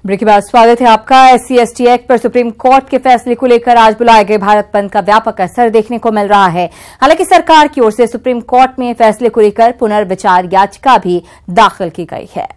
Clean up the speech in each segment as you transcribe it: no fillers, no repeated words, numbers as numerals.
Break के बाद स्वागत है आपका। SC/ST एक्ट पर सुप्रीम कोर्ट के फैसले को लेकर आज बुलाए गए भारत बंद का व्यापक असर देखने को मिल रहा है। हालांकि सरकार की ओर से सुप्रीम कोर्ट में फैसले को लेकर पुनर्विचार याचिका भी दाखिल की गई है।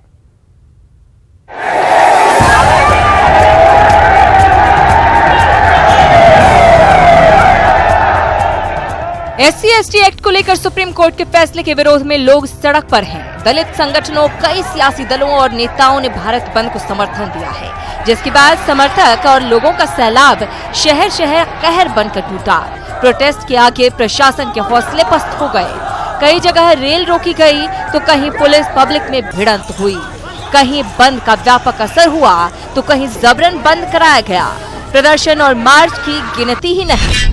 SC/ST एक्ट को लेकर सुप्रीम कोर्ट के फैसले के विरोध में लोग सड़क पर हैं। दलित संगठनों, कई सियासी दलों और नेताओं ने भारत बंद को समर्थन दिया है, जिसके बाद समर्थक और लोगों का सैलाब शहर शहर कहर बनकर टूटा। प्रोटेस्ट के आगे प्रशासन के हौसले पस्त हो गए। कई जगह रेल रोकी गई तो कहीं पुलिस पब्लिक में भिड़ंत हुई। कहीं बंद का व्यापक असर हुआ तो कहीं जबरन बंद कराया गया। प्रदर्शन और मार्च की गिनती ही नहीं।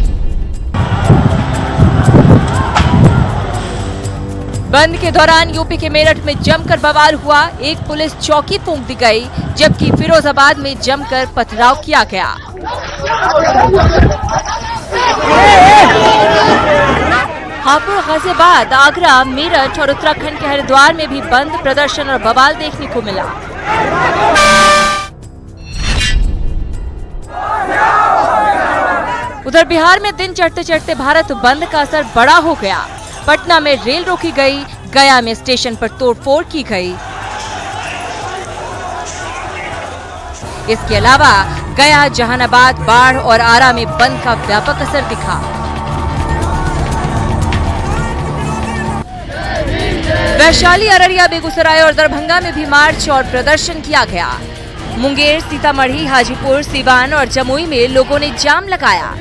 बंद के दौरान यूपी के मेरठ में जमकर बवाल हुआ। एक पुलिस चौकी फूंक दी गई, जबकि फिरोजाबाद में जमकर पथराव किया गया। हापुड़, गाजियाबाद, आगरा, मेरठ और उत्तराखंड के हरिद्वार में भी बंद, प्रदर्शन और बवाल देखने को मिला। उधर बिहार में दिन चढ़ते चढ़ते भारत बंद का असर बड़ा हो गया। पटना में रेल रोकी गई, गया में स्टेशन पर तोड़फोड़ की गई। इसके अलावा गया, जहानाबाद, बाढ़ और आरा में बंद का व्यापक असर दिखा। वैशाली, अररिया, बेगूसराय और दरभंगा में भी मार्च और प्रदर्शन किया गया। मुंगेर, सीतामढ़ी, हाजीपुर, सीवान और जमुई में लोगों ने जाम लगाया।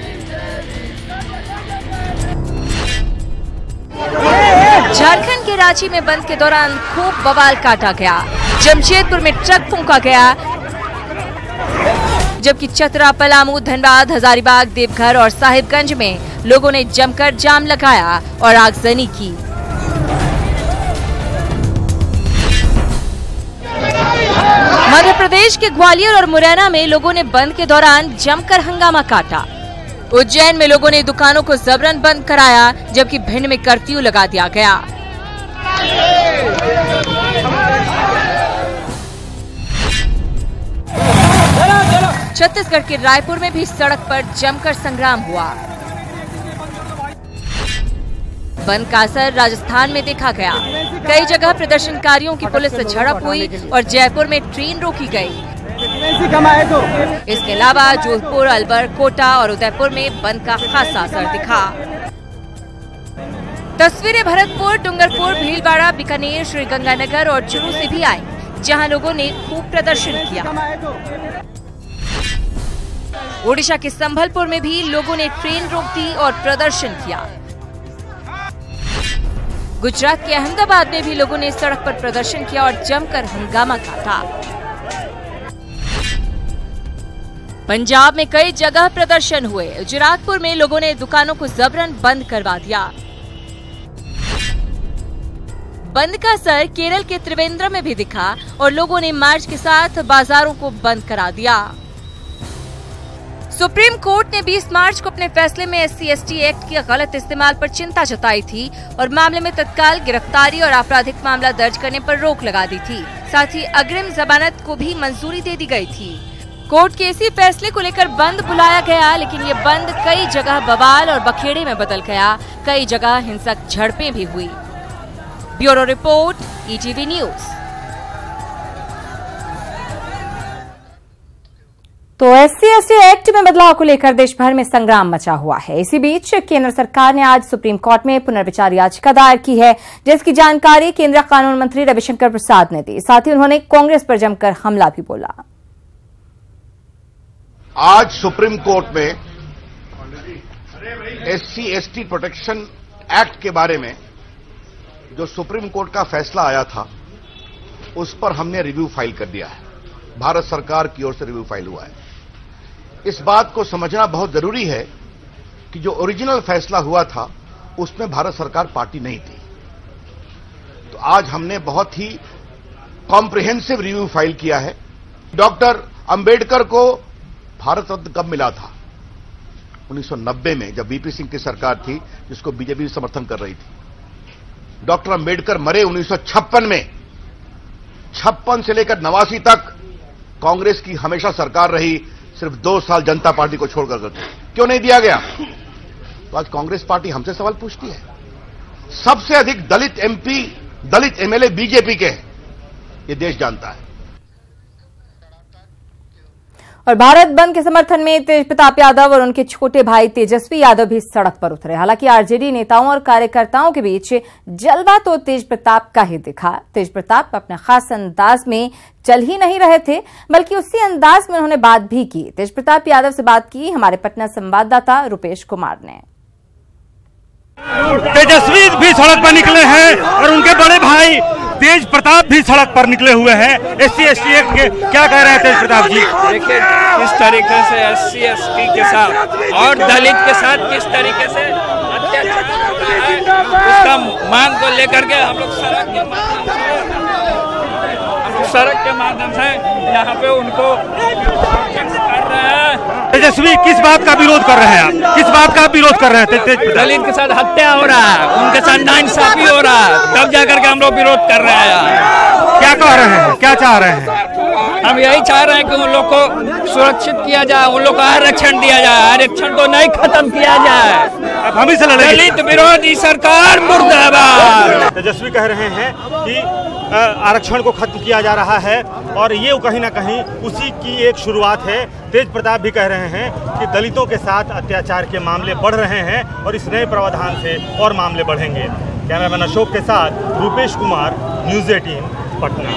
झारखंड के रांची में बंद के दौरान खूब बवाल काटा गया। जमशेदपुर में ट्रक फूंका गया, जबकि चतरा, पलामू, धनबाद, हजारीबाग, देवघर और साहिबगंज में लोगों ने जमकर जाम लगाया और आगजनी की। मध्य प्रदेश के ग्वालियर और मुरैना में लोगों ने बंद के दौरान जमकर हंगामा काटा। उज्जैन में लोगों ने दुकानों को जबरन बंद कराया, जबकि भिंड में कर्फ्यू लगा दिया गया। छत्तीसगढ़ के रायपुर में भी सड़क पर जमकर संग्राम हुआ। बंद का असर राजस्थान में देखा गया। कई जगह प्रदर्शनकारियों की पुलिस से झड़प हुई और जयपुर में ट्रेन रोकी गई। इसके अलावा जोधपुर, अलवर, कोटा और उदयपुर में बंद का खासा असर दिखा। तस्वीरें भरतपुर, डूंगरपुर, भीलवाड़ा, बीकानेर, श्रीगंगानगर और चुरू से भी आई, जहां लोगों ने खूब प्रदर्शन किया। ओडिशा के संभलपुर में भी लोगों ने ट्रेन रोक दी और प्रदर्शन किया। गुजरात के अहमदाबाद में भी लोगों ने सड़क पर प्रदर्शन किया और जमकर हंगामा काटा। पंजाब में कई जगह प्रदर्शन हुए। गुजरातपुर में लोगों ने दुकानों को जबरन बंद करवा दिया। बंद का असर केरल के त्रिवेंद्रम में भी दिखा और लोगों ने मार्च के साथ बाजारों को बंद करा दिया। सुप्रीम कोर्ट ने 20 मार्च को अपने फैसले में SC/ST एक्ट के गलत इस्तेमाल पर चिंता जताई थी और मामले में तत्काल गिरफ्तारी और आपराधिक मामला दर्ज करने पर रोक लगा दी थी। साथ ही अग्रिम जमानत को भी मंजूरी दे दी गई थी। कोर्ट के इसी फैसले को लेकर बंद बुलाया गया, लेकिन ये बंद कई जगह बवाल और बखेड़े में बदल गया। कई जगह हिंसक झड़पें भी हुई। Bureau report, ETV news. तो SC/ST एक्ट में बदलाव को लेकर देश भर में संग्राम मचा हुआ है। इसी बीच केंद्र सरकार ने आज सुप्रीम कोर्ट में पुनर्विचार याचिका दायर की है, जिसकी जानकारी केंद्रीय कानून मंत्री रविशंकर प्रसाद ने दी। साथ ही उन्होंने कांग्रेस पर जमकर हमला भी बोला। आज सुप्रीम कोर्ट में SC/ST प्रोटेक्शन एक्ट के बारे में जो सुप्रीम कोर्ट का फैसला आया था, उस पर हमने रिव्यू फाइल कर दिया है। भारत सरकार की ओर से रिव्यू फाइल हुआ है। इस बात को समझना बहुत जरूरी है कि जो ओरिजिनल फैसला हुआ था, उसमें भारत सरकार पार्टी नहीं थी। तो आज हमने बहुत ही कॉम्प्रिहेंसिव रिव्यू फाइल किया है। डॉक्टर अंबेडकर को भारत रत्न कब मिला था? 1990 में, जब VP सिंह की सरकार थी, जिसको बीजेपी समर्थन कर रही थी। डॉक्टर अंबेडकर मरे 1956 में। 56 से लेकर 89 तक कांग्रेस की हमेशा सरकार रही, सिर्फ 2 साल जनता पार्टी को छोड़कर करके क्यों नहीं दिया गया? तो आज कांग्रेस पार्टी हमसे सवाल पूछती है। सबसे अधिक दलित एमपी, दलित एमएलए बीजेपी के हैं, ये देश जानता है। और भारत बंद के समर्थन में तेजप्रताप यादव और उनके छोटे भाई तेजस्वी यादव भी सड़क पर उतरे। हालांकि आरजेडी नेताओं और कार्यकर्ताओं के बीच जलवा तो तेजप्रताप का ही दिखा। तेजप्रताप अपने खास अंदाज में चल ही नहीं रहे थे, बल्कि उसी अंदाज में उन्होंने बात भी की। तेजप्रताप यादव से बात की हमारे पटना संवाददाता रुपेश कुमार ने। तेजस्वी भी सड़क पर निकले हैं और उनके बड़े भाई तेज प्रताप भी सड़क पर निकले हुए हैं। SC/ST एक्ट के क्या कह रहे हैं तेज प्रताप जी? देखिए किस तरीके से SC/ST के साथ और दलित के साथ किस तरीके से अत्याचार होता है, उसका मांग को लेकर के हम लोग सड़क के माध्यम से यहाँ पे उनको कर रहे हैं। तेजस्वी किस बात का विरोध कर रहे हैं आप? किस बात का विरोध कर रहे हैं? दलित के साथ हत्या हो रहा है, उनके साथ नाइंसाफी हो रहा है, तब जाकर के हम लोग विरोध कर रहे हैं। क्या कह रहे हैं, क्या चाह रहे हैं? हम यही चाह रहे हैं कि उन लोग को सुरक्षित किया जाए, उन लोग को आरक्षण दिया जाए, आरक्षण को नहीं खत्म किया जाए। अब हम ही से लड़ेंगे। दलित विरोधी सरकार मुर्दाबाद। तेजस्वी कह रहे हैं कि आरक्षण को खत्म किया जा रहा है और ये कहीं ना कहीं उसी की एक शुरुआत है। तेज प्रताप भी कह रहे हैं कि दलितों के साथ अत्याचार के मामले बढ़ रहे हैं और इस नए प्रावधान से और मामले बढ़ेंगे। कैमरामैन अशोक के साथ रुपेश कुमार, न्यूज़ 18 पटना।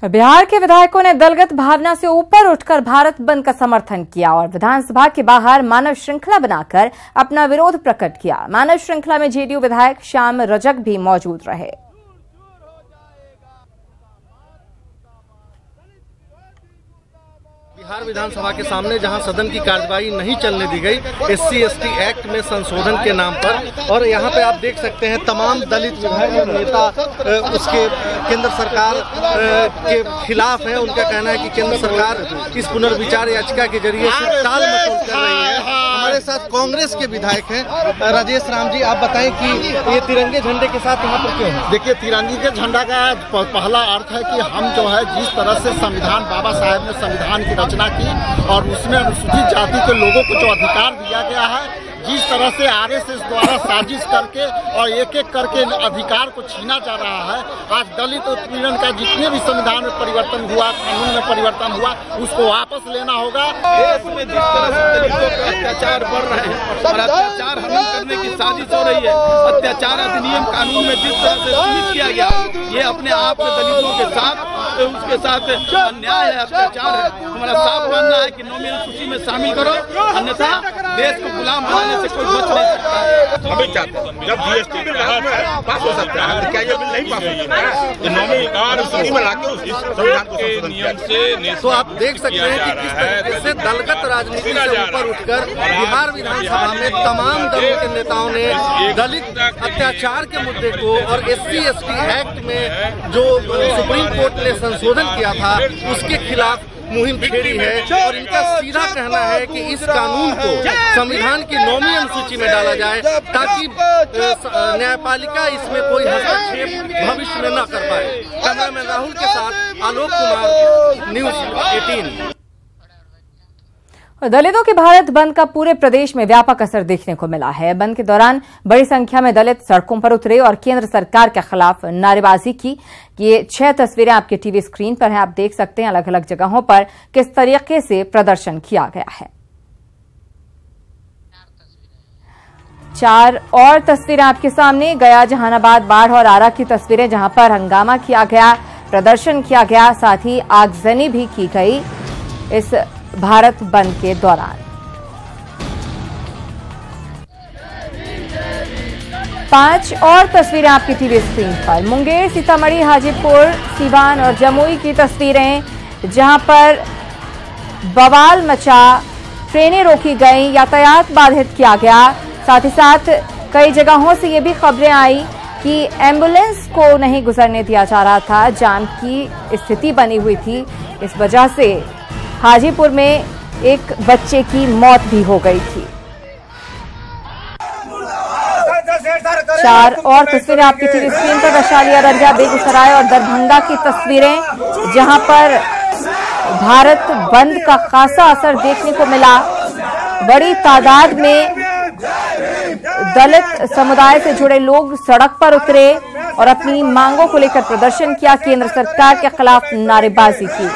बिहार के विधायकों ने दलगत भावना से ऊपर उठकर भारत बंद का समर्थन किया और विधानसभा के बाहर मानव श्रृंखला बनाकर अपना विरोध प्रकट किया। मानव श्रृंखला में जेडीयू विधायक श्याम रजक भी मौजूद रहे। बिहार विधानसभा के सामने जहां सदन की कार्यवाही नहीं चलने दी गई SC/ST एक्ट में संशोधन के नाम पर, और यहां पे आप देख सकते हैं तमाम दलित विधायक और नेता उसके केंद्र सरकार के खिलाफ हैं। उनका कहना है कि केंद्र सरकार इस पुनर्विचार याचिका के जरिए से टाल मटोल कर रही है। हमारे साथ कांग्रेस के विधायक हैं राजेश राम जी, आप बताएं कि ये तिरंगे झंडे के साथ यहाँ पर क्यों है? देखिए, तिरंगे के झंडा का पहला अर्थ है कि हम जो है जिस तरह से संविधान, बाबा साहेब ने संविधान की रचना की और उसमें अनुसूचित जाति के लोगों को जो अधिकार दिया गया है, जिस तरह से RSS द्वारा साजिश करके और एक एक करके अधिकार को छीना जा रहा है, आज दलित उत्पीड़न का जितने भी संविधान में परिवर्तन हुआ, कानून में परिवर्तन हुआ, उसको वापस लेना होगा। देश में जिस तरह से दलितों पर अत्याचार बढ़ रहे हैं और अत्याचार हनन करने की साजिश हो रही है, अत्याचार अधिनियम कानून में जिस तरह से सीमित किया गया, ये अपने आप में दलितों के साथ उसके साथ अन्याय है, अत्याचार है। हमारा साफ मानना है कि नॉमिनल सूची में शामिल करो, अन्यथा देश को गुलाम बनाने से कोई बच नहीं सकता। हम भी चाहते हैं जब GST के तहत पास हो सकता है, क्या ये बिल नहीं पास हो सकता है? नॉमिनल सूची में लाकर उस संविधान को संशोधन नियम से। तो आप देख सकते हैं कि किस तरीके से दलगत राजनीति से ऊपर उठकर बिहार विधानसभा में तमाम दलों के नेताओं ने दलित अत्याचार के मुद्दे को और SC/ST एक्ट में जो सुप्रीम कोर्ट ने संशोधन किया था उसके खिलाफ मुहिम छेड़ी है। और इनका सीधा कहना है कि इस कानून को संविधान की नॉमिनल सूची में डाला जाए ताकि न्यायपालिका इसमें कोई हस्तक्षेप भविष्य में न कर पाए। कैमरामैन राहुल के साथ आलोक कुमार, न्यूज़ 18। और दलितों के भारत बंद का पूरे प्रदेश में व्यापक असर देखने को मिला है। बंद के दौरान बड़ी संख्या में दलित सड़कों पर उतरे और केंद्र सरकार के खिलाफ नारेबाजी की। ये 6 तस्वीरें आपके टीवी स्क्रीन पर हैं। आप देख सकते हैं अलग अलग जगहों पर किस तरीके से प्रदर्शन किया गया है। 4 और तस्वीरें आपके सामने, गया, जहानाबाद, बाढ़ और आरा की तस्वीरें, जहां पर हंगामा किया गया, प्रदर्शन किया गया, साथ ही आगजनी भी की गई इस भारत बंद के दौरान। 5 और तस्वीरें आपकी टीवी स्क्रीन पर, मुंगेर, सीतामढ़ी, हाजीपुर, सीवान और जमुई की तस्वीरें, जहां पर बवाल मचा, ट्रेनें रोकी गई, यातायात बाधित किया गया। साथ ही साथ कई जगहों से ये भी खबरें आई कि एम्बुलेंस को नहीं गुजरने दिया जा रहा था, जाम की स्थिति बनी हुई थी। इस वजह से हाजीपुर में एक बच्चे की मौत भी हो गई थी। चार और तस्वीरें आपकी टीवी स्क्रीन पर। वैशाली, अररिया, बेगूसराय और दरभंगा की तस्वीरें, जहां पर भारत बंद का खासा असर देखने को मिला। बड़ी तादाद में दलित समुदाय से जुड़े लोग सड़क पर उतरे और अपनी मांगों को लेकर प्रदर्शन किया, केंद्र सरकार के खिलाफ नारेबाजी की।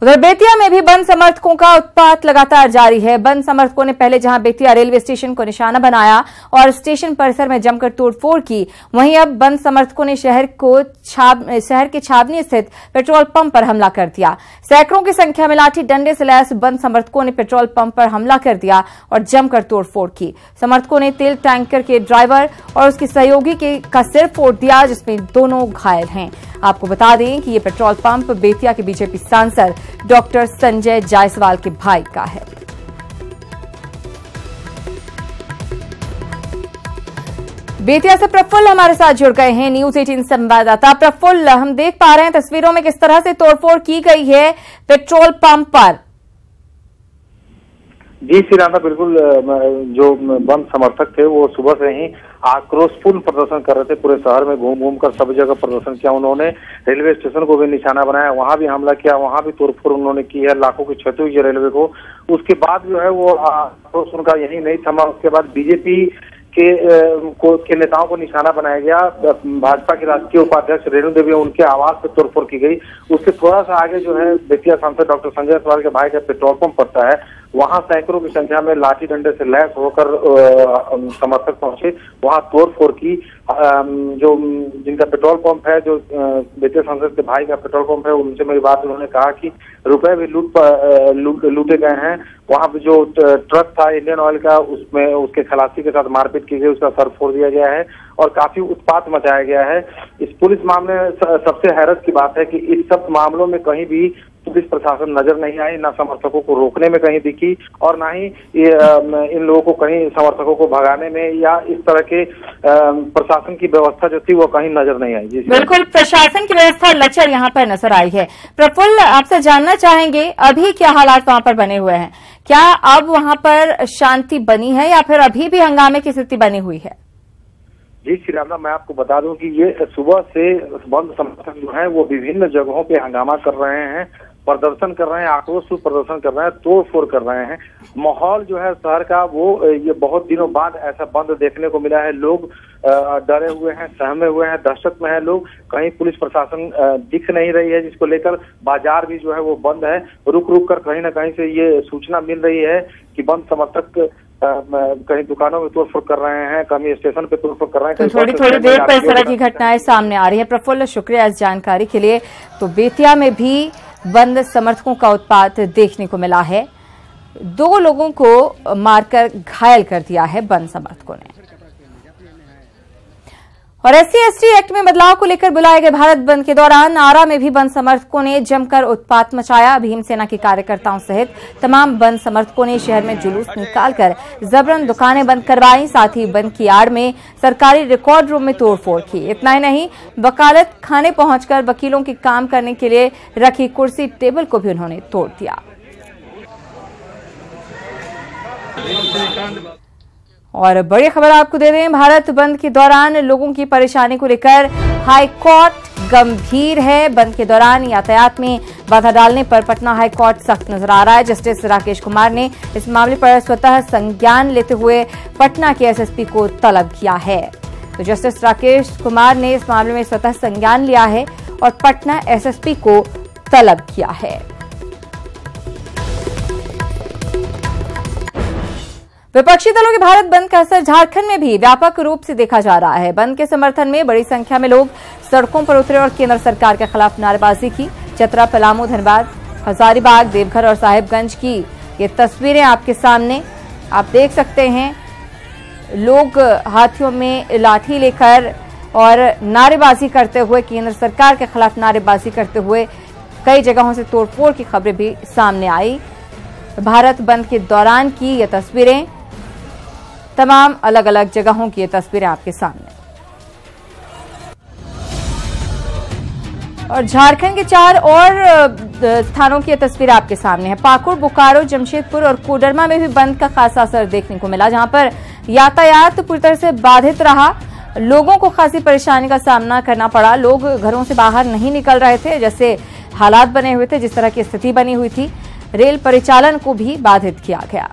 उधर बेतिया में भी बंद समर्थकों का उत्पात लगातार जारी है। बंद समर्थकों ने पहले जहां बेतिया रेलवे स्टेशन को निशाना बनाया और स्टेशन परिसर में जमकर तोड़फोड़ की, वहीं अब बंद समर्थकों ने शहर के छावनी स्थित पेट्रोल पंप पर हमला कर दिया। सैकड़ों की संख्या में लाठी डंडे से लैस बंद समर्थकों ने पेट्रोल पंप पर हमला कर दिया और जमकर तोड़फोड़ की। समर्थकों ने तेल टैंकर के ड्राइवर और उसके सहयोगी का सिर फोड़ दिया, जिसमें दोनों घायल हैं। आपको बता दें कि ये पेट्रोल पंप बेतिया के बीजेपी सांसद डॉक्टर संजय जायसवाल के भाई का है। बेतिया से प्रफुल्ल हमारे साथ जुड़ गए हैं, न्यूज 18 संवाददाता। प्रफुल्ल, हम देख पा रहे हैं तस्वीरों में किस तरह से तोड़फोड़ की गई है पेट्रोल पंप पर। जी श्रीराम, बिल्कुल जो बंद समर्थक थे वो सुबह से ही आक्रोशपूर्ण प्रदर्शन कर रहे थे। पूरे शहर में घूम घूम कर सभी जगह प्रदर्शन किया उन्होंने। रेलवे स्टेशन को भी निशाना बनाया, वहां भी हमला किया, वहां भी तोड़फोड़ उन्होंने की है। लाखों की क्षति हुई है रेलवे को। उसके बाद जो है वो आक्रोश उनका यही नहीं थमा। उसके बाद बीजेपी के नेताओं को निशाना बनाया गया। भाजपा के राष्ट्रीय उपाध्यक्ष रेणु देवी, उनके आवास पर तोड़फोड़ की गई। उसके थोड़ा सा आगे जो है बेतिया सांसद डॉक्टर संजय जायसवाल के भाई का पेट्रोल पंप पड़ता है, वहां सैकड़ों की संख्या में लाठी डंडे से लैस होकर समर्थक पहुंचे, वहां तोड़फोड़ की। जो जिनका पेट्रोल पंप है, जो बेतिया सांसद के भाई का पेट्रोल पंप है, उनसे मेरी बात उन्होंने कहा कि रुपए भी लूटे गए हैं। वहां पे जो ट्रक था इंडियन ऑयल का, उसमें उसके खलासी के साथ मारपीट की गई, उसका सर फोड़ दिया गया है और काफी उत्पात मचाया गया है। इस पुलिस मामले में सबसे हैरत की बात है कि इस सब मामलों में कहीं भी पुलिस प्रशासन नजर नहीं आई, ना समर्थकों को रोकने में कहीं दिखी और ना ही इन लोगों को कहीं समर्थकों को भगाने में या इस तरह के प्रशासन की व्यवस्था जो थी वो कहीं नजर नहीं आई। बिल्कुल, प्रशासन की व्यवस्था लचर यहाँ पर नजर आई है। प्रफुल्ल, आपसे जानना चाहेंगे अभी क्या हालात वहाँ पर बने हुए हैं? क्या अब वहाँ पर शांति बनी है या फिर अभी भी हंगामे की स्थिति बनी हुई है? जी श्रीराम, मैं आपको बता दूं कि ये सुबह से बंद समर्थक जो हैं वो विभिन्न जगहों पे हंगामा कर रहे हैं, प्रदर्शन कर रहे हैं, आक्रोश प्रदर्शन कर रहे हैं, तोड़फोड़ कर रहे हैं। माहौल जो है शहर का वो ये बहुत दिनों बाद ऐसा बंद देखने को मिला है। लोग डरे हुए हैं, सहमे हुए हैं, दहशत में है लोग। कहीं पुलिस प्रशासन दिख नहीं रही है, जिसको लेकर बाजार भी जो है वो बंद है। रुक रुक कर कहीं ना कहीं से ये सूचना मिल रही है कि बंद समर्थक कहीं दुकानों में तोड़फोड़ कर रहे हैं, कहीं स्टेशन पे तोड़फोड़ कर रहे हैं। तो थोड़ी देर पर इस तरह की घटनाएं सामने आ रही है। प्रफुल्ल, शुक्रिया इस जानकारी के लिए। तो बेतिया में भी बंद समर्थकों का उत्पात देखने को मिला है। 2 लोगों को मारकर घायल कर दिया है बंद समर्थकों ने। और SC/ST एक्ट में बदलाव को लेकर बुलाए गए भारत बंद के दौरान आरा में भी बंद समर्थकों ने जमकर उत्पात मचाया। भीमसेना के कार्यकर्ताओं सहित तमाम बंद समर्थकों ने शहर में जुलूस निकालकर जबरन दुकानें बंद करवाई। साथ ही बंद की आड़ में सरकारी रिकॉर्ड रूम में तोड़फोड़ की। इतना ही नहीं, वकालत खाने पहुंचकर वकीलों के काम करने के लिए रखी कुर्सी टेबल को भी उन्होंने तोड़ दिया। और बड़ी खबर आपको दे रहे हैं, भारत बंद के दौरान लोगों की परेशानी को लेकर हाई कोर्ट गंभीर है। बंद के दौरान यातायात में बाधा डालने पर पटना हाई कोर्ट सख्त नजर आ रहा है। जस्टिस राकेश कुमार ने इस मामले पर स्वतः संज्ञान लेते हुए पटना के SSP को तलब किया है। तो जस्टिस राकेश कुमार ने इस मामले में स्वतः संज्ञान लिया है और पटना SSP को तलब किया है। विपक्षी दलों के भारत बंद का असर झारखंड में भी व्यापक रूप से देखा जा रहा है। बंद के समर्थन में बड़ी संख्या में लोग सड़कों पर उतरे और केंद्र सरकार के खिलाफ नारेबाजी की। चतरा, पलामू, धनबाद, हजारीबाग, देवघर और साहिबगंज की ये तस्वीरें आपके सामने आप देख सकते हैं। लोग हाथियों में लाठी लेकर और नारेबाजी करते हुए, केंद्र सरकार के खिलाफ नारेबाजी करते हुए कई जगहों से तोड़फोड़ की खबरें भी सामने आई। भारत बंद के दौरान की ये तस्वीरें, तमाम अलग अलग जगहों की ये तस्वीरें आपके सामने। और झारखंड के 4 और स्थानों की तस्वीर आपके सामने है। पाकुड़, बोकारो, जमशेदपुर और कोडरमा में भी बंद का खासा असर देखने को मिला, जहां पर यातायात पूरी तरह से बाधित रहा। लोगों को खासी परेशानी का सामना करना पड़ा। लोग घरों से बाहर नहीं निकल रहे थे, जैसे हालात बने हुए थे, जिस तरह की स्थिति बनी हुई थी। रेल परिचालन को भी बाधित किया गया।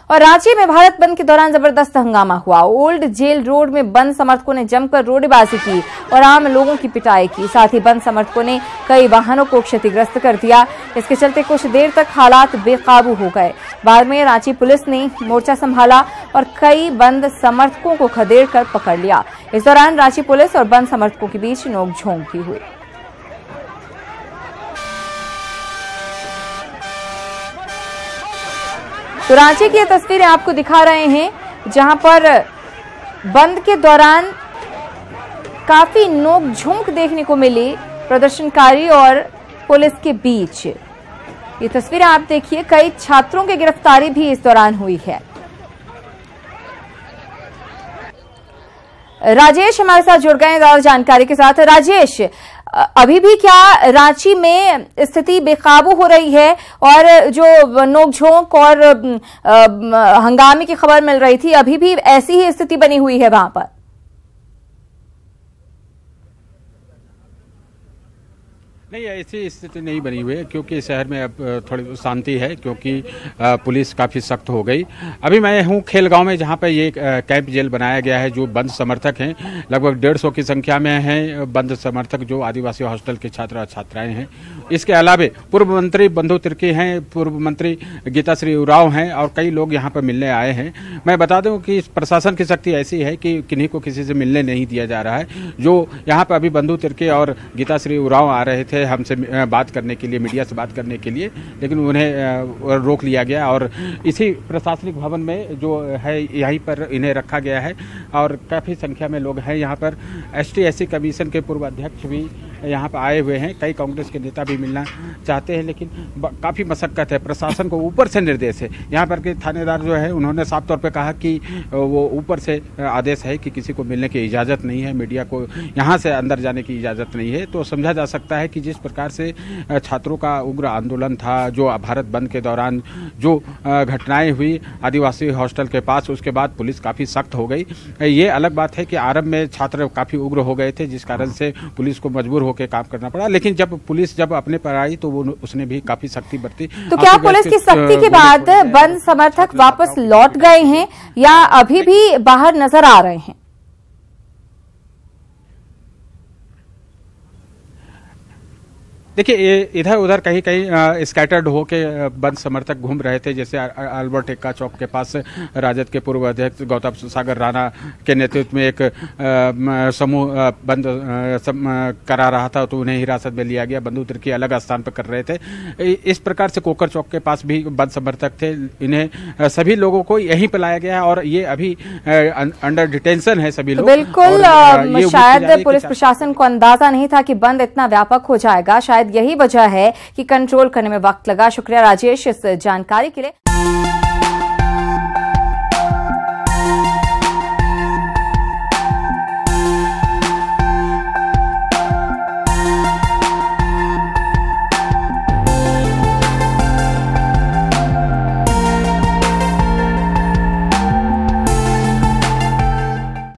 और रांची में भारत बंद के दौरान जबरदस्त हंगामा हुआ। ओल्ड जेल रोड में बंद समर्थकों ने जमकर रोडेबाजी की और आम लोगों की पिटाई की। साथ ही बंद समर्थकों ने कई वाहनों को क्षतिग्रस्त कर दिया। इसके चलते कुछ देर तक हालात बेकाबू हो गए। बाद में रांची पुलिस ने मोर्चा संभाला और कई बंद समर्थकों को खदेड़ कर पकड़ लिया। इस दौरान रांची पुलिस और बंद समर्थकों के बीच नोकझोंक भी हुई। तो रांची की ये तस्वीरें आपको दिखा रहे हैं, जहां पर बंद के दौरान काफी नोकझोंक देखने को मिली प्रदर्शनकारी और पुलिस के बीच। ये तस्वीरें आप देखिए, कई छात्रों की गिरफ्तारी भी इस दौरान हुई है। राजेश हमारे साथ जुड़ गए ज्यादा जानकारी के साथ। राजेश, अभी भी क्या रांची में स्थिति बेकाबू हो रही है और जो नोकझोंक और हंगामे की खबर मिल रही थी, अभी भी ऐसी ही स्थिति बनी हुई है वहां पर? नहीं, ऐसी स्थिति नहीं बनी हुई है, क्योंकि शहर में अब थोड़ी शांति है, क्योंकि पुलिस काफ़ी सख्त हो गई। अभी मैं हूँ खेलगांव में, जहाँ पर ये कैंप जेल बनाया गया है। जो बंद समर्थक हैं, लगभग 150 की संख्या में हैं बंद समर्थक, जो आदिवासी हॉस्टल के छात्र और छात्राएं हैं। इसके अलावा पूर्व मंत्री बंधु तिर्की हैं, पूर्व मंत्री गीताश्री उरांव हैं और कई लोग यहाँ पर मिलने आए हैं। मैं बता दूँ कि प्रशासन की शक्ति ऐसी है कि किन्हीं को किसी से मिलने नहीं दिया जा रहा है। जो यहाँ पर अभी बंधु तिर्की और गीताश्री उरांव आ रहे थे हमसे बात करने के लिए, मीडिया से बात करने के लिए, लेकिन उन्हें रोक लिया गया और इसी प्रशासनिक भवन में जो है यहीं पर इन्हें रखा गया है। और काफ़ी संख्या में लोग हैं यहाँ पर। ST/SC कमीशन के पूर्व अध्यक्ष भी यहाँ पर आए हुए हैं। कई कांग्रेस के नेता भी मिलना चाहते हैं, लेकिन काफ़ी मशक्कत है। प्रशासन को ऊपर से निर्देश है। यहाँ पर के थानेदार जो है, उन्होंने साफ तौर पे कहा कि वो ऊपर से आदेश है कि किसी को मिलने की इजाज़त नहीं है, मीडिया को यहाँ से अंदर जाने की इजाज़त नहीं है। तो समझा जा सकता है कि जिस प्रकार से छात्रों का उग्र आंदोलन था, जो भारत बंद के दौरान जो घटनाएं हुई आदिवासी हॉस्टल के पास, उसके बाद पुलिस काफ़ी सख्त हो गई। ये अलग बात है कि आरंभ में छात्र काफ़ी उग्र हो गए थे, जिस कारण से पुलिस को मजबूर होकर काम करना पड़ा। लेकिन जब पुलिस अपने पर आई तो वो उसने भी काफ़ी सख्ती बरती। तो क्या पुलिस की सख्ती के बाद बंद समर्थक वापस लौट गए हैं या अभी भी बाहर नजर आ रहे हैं? देखिए, ये इधर उधर कहीं कहीं स्कैटर्ड होके बंद समर्थक घूम रहे थे। जैसे अल्बर्ट एक्का चौक के पास राजद के पूर्व अध्यक्ष गौतम सागर राणा के नेतृत्व में एक समूह बंद करा रहा था, तो उन्हें हिरासत में लिया गया। बंधु तिर्की अलग स्थान पर कर रहे थे। इस प्रकार से कोकर चौक के पास भी बंद समर्थक थे। इन्हें सभी लोगों को यहीं पे लाया गया है और ये अभी अंडर डिटेंशन है सभी लोग। बिल्कुल, शायद पुलिस प्रशासन को अंदाजा नहीं था कि बंद इतना व्यापक हो जाएगा। शायद यही वजह है कि कंट्रोल करने में वक्त लगा। शुक्रिया राजेश इस जानकारी के लिए।